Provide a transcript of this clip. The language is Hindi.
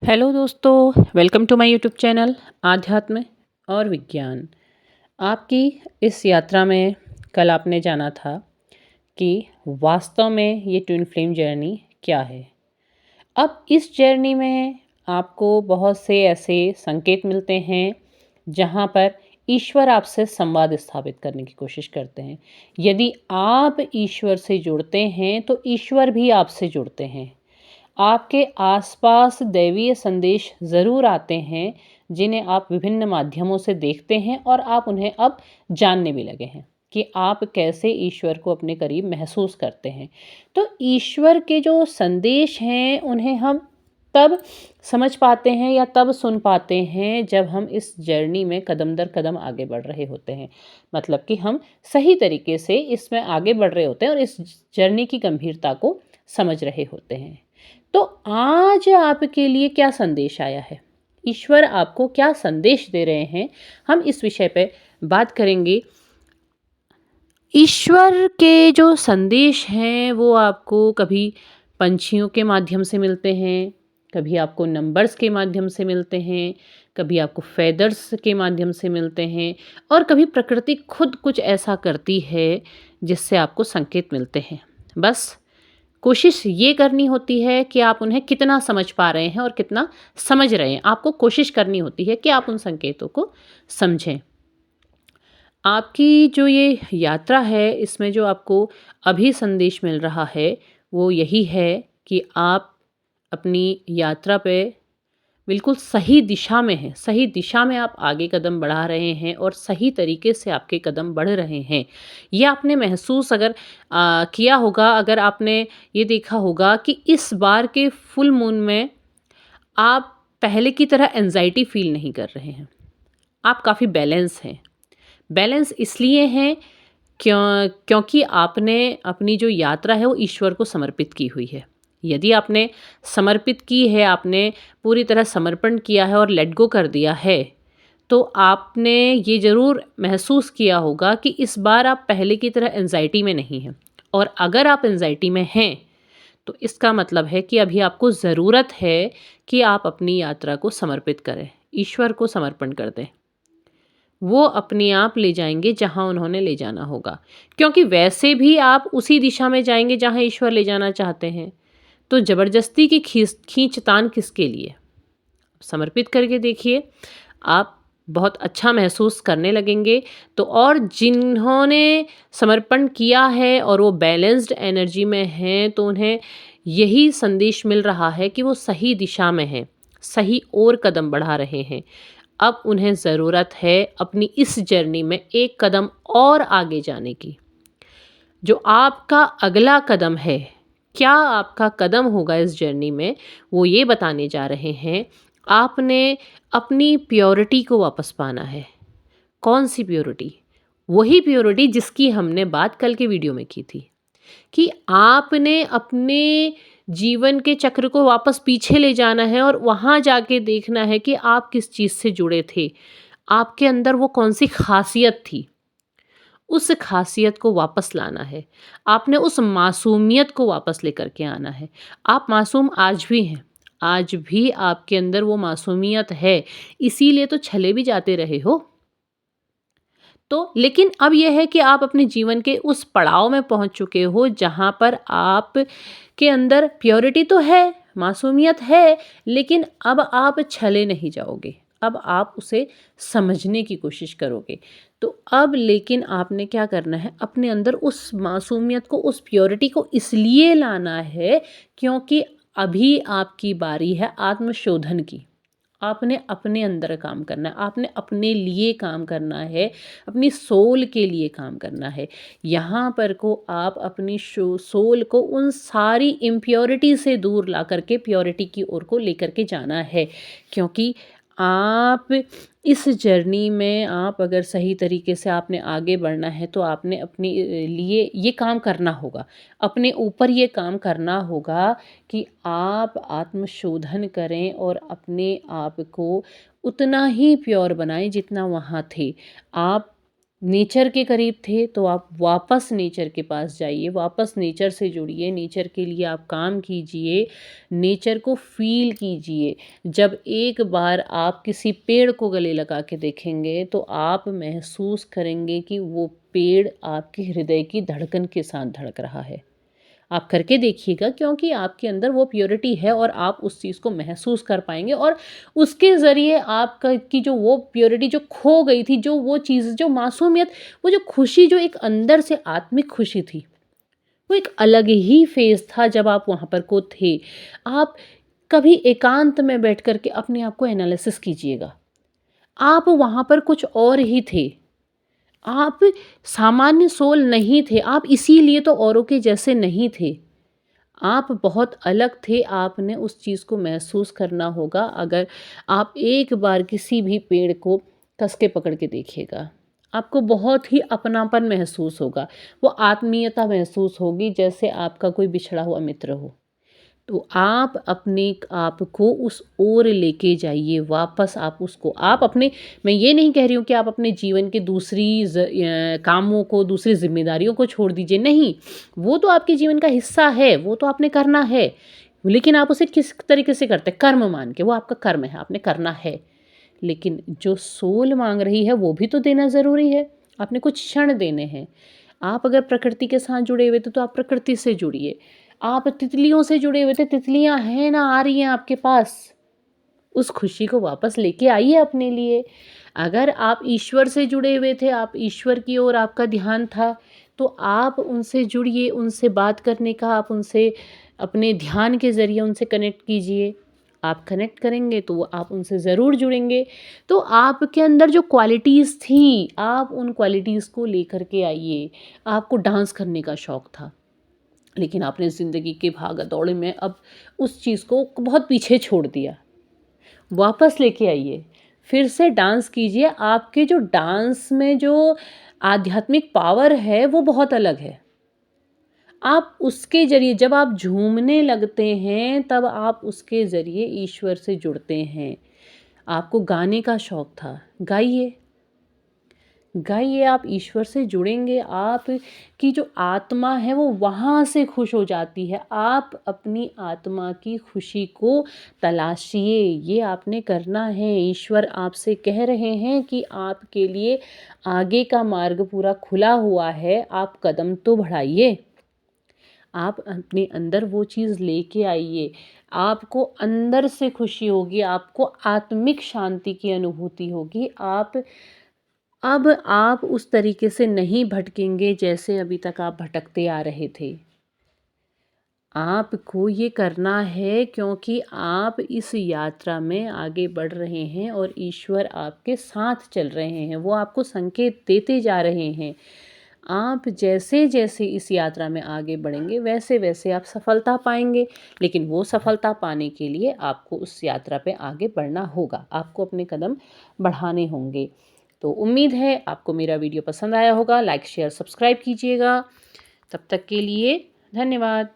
हेलो दोस्तों, welcome to my YouTube channel आध्यात्म और विज्ञान। आपकी इस यात्रा में कल आपने जाना था कि वास्तव में ये ट्विन फ्लेम जर्नी क्या है। अब इस जर्नी में आपको बहुत से ऐसे संकेत मिलते हैं जहाँ पर ईश्वर आपसे संवाद स्थापित करने की कोशिश करते हैं। यदि आप ईश्वर से जुड़ते हैं तो ईश्वर भी आपसे जुड़ते हैं। आपके आसपास दैवीय संदेश ज़रूर आते हैं जिन्हें आप विभिन्न माध्यमों से देखते हैं और आप उन्हें अब जानने भी लगे हैं कि आप कैसे ईश्वर को अपने करीब महसूस करते हैं। तो ईश्वर के जो संदेश हैं उन्हें हम तब समझ पाते हैं या तब सुन पाते हैं जब हम इस जर्नी में कदम दर कदम आगे बढ़ रहे होते हैं। मतलब कि हम सही तरीके से इसमें आगे बढ़ रहे होते हैं और इस जर्नी की गंभीरता को समझ रहे होते हैं। तो आज आपके लिए क्या संदेश आया है? ईश्वर आपको क्या संदेश दे रहे हैं? हम इस विषय पे बात करेंगे। ईश्वर के जो संदेश हैं वो आपको कभी पंछियों के माध्यम से मिलते हैं, कभी आपको नंबर्स के माध्यम से मिलते हैं, कभी आपको फेदर्स के माध्यम से मिलते हैं और कभी प्रकृति खुद कुछ ऐसा करती है जिससे आपको संकेत मिलते हैं। बस कोशिश ये करनी होती है कि आप उन्हें कितना समझ पा रहे हैं और कितना समझ रहे हैं। आपको कोशिश करनी होती है कि आप उन संकेतों को समझें। आपकी जो ये यात्रा है इसमें जो आपको अभी संदेश मिल रहा है वो यही है कि आप अपनी यात्रा पे बिल्कुल सही दिशा में हैं। सही दिशा में आप आगे कदम बढ़ा रहे हैं और सही तरीके से आपके कदम बढ़ रहे हैं। ये आपने महसूस अगर किया होगा, अगर आपने ये देखा होगा कि इस बार के फुल मून में आप पहले की तरह एंग्ज़ायटी फ़ील नहीं कर रहे हैं। आप काफ़ी बैलेंस हैं। बैलेंस इसलिए हैं क्योंकि आपने अपनी जो यात्रा है वो ईश्वर को समर्पित की हुई है। यदि आपने समर्पित की है, आपने पूरी तरह समर्पण किया है और लेट गो कर दिया है, तो आपने ये ज़रूर महसूस किया होगा कि इस बार आप पहले की तरह एंग्ज़ायटी में नहीं हैं। और अगर आप एंग्ज़ायटी में हैं, तो इसका मतलब है कि अभी आपको ज़रूरत है कि आप अपनी यात्रा को समर्पित करें, ईश्वर को समर्पण कर दें। वो अपने आप ले जाएँगे जहाँ उन्होंने ले जाना होगा। क्योंकि वैसे भी आप उसी दिशा में जाएँगे जहाँ ईश्वर ले जाना चाहते हैं। तो ज़बरदस्ती की खींचतान किसके लिए? समर्पित करके देखिए, आप बहुत अच्छा महसूस करने लगेंगे। तो और जिन्होंने समर्पण किया है और वो बैलेंस्ड एनर्जी में हैं, तो उन्हें यही संदेश मिल रहा है कि वो सही दिशा में हैं, सही ओर कदम बढ़ा रहे हैं। अब उन्हें ज़रूरत है अपनी इस जर्नी में एक कदम और आगे जाने की। जो आपका अगला कदम है, क्या आपका कदम होगा इस जर्नी में, वो ये बताने जा रहे हैं। आपने अपनी प्योरिटी को वापस पाना है। कौन-सी प्योरिटी? वही प्योरिटी जिसकी हमने बात कल के वीडियो में की थी, कि आपने अपने जीवन के चक्र को वापस पीछे ले जाना है और वहाँ जाके देखना है कि आप किस चीज़ से जुड़े थे। आपके अंदर वो कौन-सी ख़ासियत थी। उस ख़ासियत को वापस लाना है। आपने उस मासूमियत को वापस लेकर के आना है। आप मासूम आज भी हैं। आज भी आपके अंदर वो मासूमियत है, इसीलिए तो छले भी जाते रहे हो। तो लेकिन अब ये है कि आप अपने जीवन के उस पड़ाव में पहुंच चुके हो जहां पर आप के अंदर प्योरिटी तो है, मासूमियत है, लेकिन अब आप छले नहीं जाओगे। अब आप उसे समझने की कोशिश करोगे। तो अब लेकिन आपने क्या करना है, अपने अंदर उस मासूमियत को, उस प्योरिटी को इसलिए लाना है क्योंकि अभी आपकी बारी है आत्मशोधन की। आपने अपने अंदर काम करना है, आपने अपने लिए काम करना है, अपनी सोल के लिए काम करना है। यहाँ पर को आप अपनी सोल को उन सारी इम्प्योरिटी से दूर ला करके प्योरिटी की ओर को लेकर के जाना है। क्योंकि आप इस जर्नी में, आप अगर सही तरीके से आपने आगे बढ़ना है तो आपने अपने लिए ये काम करना होगा, अपने ऊपर ये काम करना होगा कि आप आत्मशोधन करें और अपने आप को उतना ही प्योर बनाएं जितना वहाँ थे। आप नेचर के करीब थे तो आप वापस नेचर के पास जाइए, वापस नेचर से जुड़िए, नेचर के लिए आप काम कीजिए, नेचर को फ़ील कीजिए। जब एक बार आप किसी पेड़ को गले लगा के देखेंगे तो आप महसूस करेंगे कि वो पेड़ आपके हृदय की धड़कन के साथ धड़क रहा है। आप करके देखिएगा, क्योंकि आपके अंदर वो प्योरिटी है और आप उस चीज़ को महसूस कर पाएँगे और उसके ज़रिए आपका की जो वो प्योरिटी जो खो गई थी, जो वो चीज़, जो मासूमियत, वो जो खुशी, जो एक अंदर से आत्मिक खुशी थी, वो एक अलग ही फ़ेज़ था जब आप वहाँ पर को थे। आप कभी एकांत में बैठ कर के अपने आप को एनालिसिस कीजिएगा। आप वहाँ पर कुछ और ही थे। आप सामान्य सोल नहीं थे, आप इसीलिए तो औरों के जैसे नहीं थे। आप बहुत अलग थे, आपने उस चीज़ को महसूस करना होगा। अगर आप एक बार किसी भी पेड़ को कस के पकड़ के देखिएगा, आपको बहुत ही अपनापन महसूस होगा, वो आत्मीयता महसूस होगी जैसे आपका कोई बिछड़ा हुआ मित्र हो। तो आप अपने आप को उस ओर लेके जाइए, वापस आप उसको आप अपने, मैं ये नहीं कह रही हूँ कि आप अपने जीवन के दूसरी कामों को, दूसरी ज़िम्मेदारियों को छोड़ दीजिए, नहीं, वो तो आपके जीवन का हिस्सा है, वो तो आपने करना है, लेकिन आप उसे किस तरीके से करते हैं, कर्म मान के, वो आपका कर्म है, आपने करना है। लेकिन जो सोल मांग रही है वो भी तो देना ज़रूरी है, आपने कुछ क्षण देने हैं। आप अगर प्रकृति के साथ जुड़े हुए थे तो आप प्रकृति से जुड़िए। आप तितलियों से जुड़े हुए थे, तितलियाँ हैं ना, आ रही हैं आपके पास। उस खुशी को वापस लेके आइए अपने लिए। अगर आप ईश्वर से जुड़े हुए थे, आप ईश्वर की ओर आपका ध्यान था, तो आप उनसे जुड़िए, उनसे बात करने का आप उनसे अपने ध्यान के ज़रिए उनसे कनेक्ट कीजिए। आप कनेक्ट करेंगे तो वो आप उनसे ज़रूर जुड़ेंगे। तो आपके अंदर जो क्वालिटीज़ थी, आप उन क्वालिटीज़ को लेकर के आइए। आपको डांस करने का शौक था, लेकिन आपने ज़िंदगी के भागा-दौड़ में अब उस चीज़ को बहुत पीछे छोड़ दिया। वापस लेके आइए, फिर से डांस कीजिए। आपके जो डांस में जो आध्यात्मिक पावर है वो बहुत अलग है। आप उसके ज़रिए जब आप झूमने लगते हैं तब आप उसके ज़रिए ईश्वर से जुड़ते हैं। आपको गाने का शौक था, गाइए। गाइए, आप ईश्वर से जुड़ेंगे, आप की जो आत्मा है वो वहाँ से खुश हो जाती है। आप अपनी आत्मा की खुशी को तलाशिए, ये आपने करना है। ईश्वर आपसे कह रहे हैं कि आपके लिए आगे का मार्ग पूरा खुला हुआ है, आप कदम तो बढ़ाइए। आप अपने अंदर वो चीज़ लेके आइए, आपको अंदर से खुशी होगी, आपको आत्मिक शांति की अनुभूति होगी। अब आप उस तरीके से नहीं भटकेंगे जैसे अभी तक आप भटकते आ रहे थे। आपको ये करना है क्योंकि आप इस यात्रा में आगे बढ़ रहे हैं और ईश्वर आपके साथ चल रहे हैं, वो आपको संकेत देते जा रहे हैं। आप जैसे-जैसे इस यात्रा में आगे बढ़ेंगे वैसे-वैसे आप सफलता पाएँगे, लेकिन वो सफलता पाने के लिए आपको उस यात्रा पे आगे बढ़ना होगा, आपको अपने कदम बढ़ाने होंगे। तो उम्मीद है आपको मेरा वीडियो पसंद आया होगा, लाइक, शेयर, सब्सक्राइब कीजिएगा। तब तक के लिए धन्यवाद।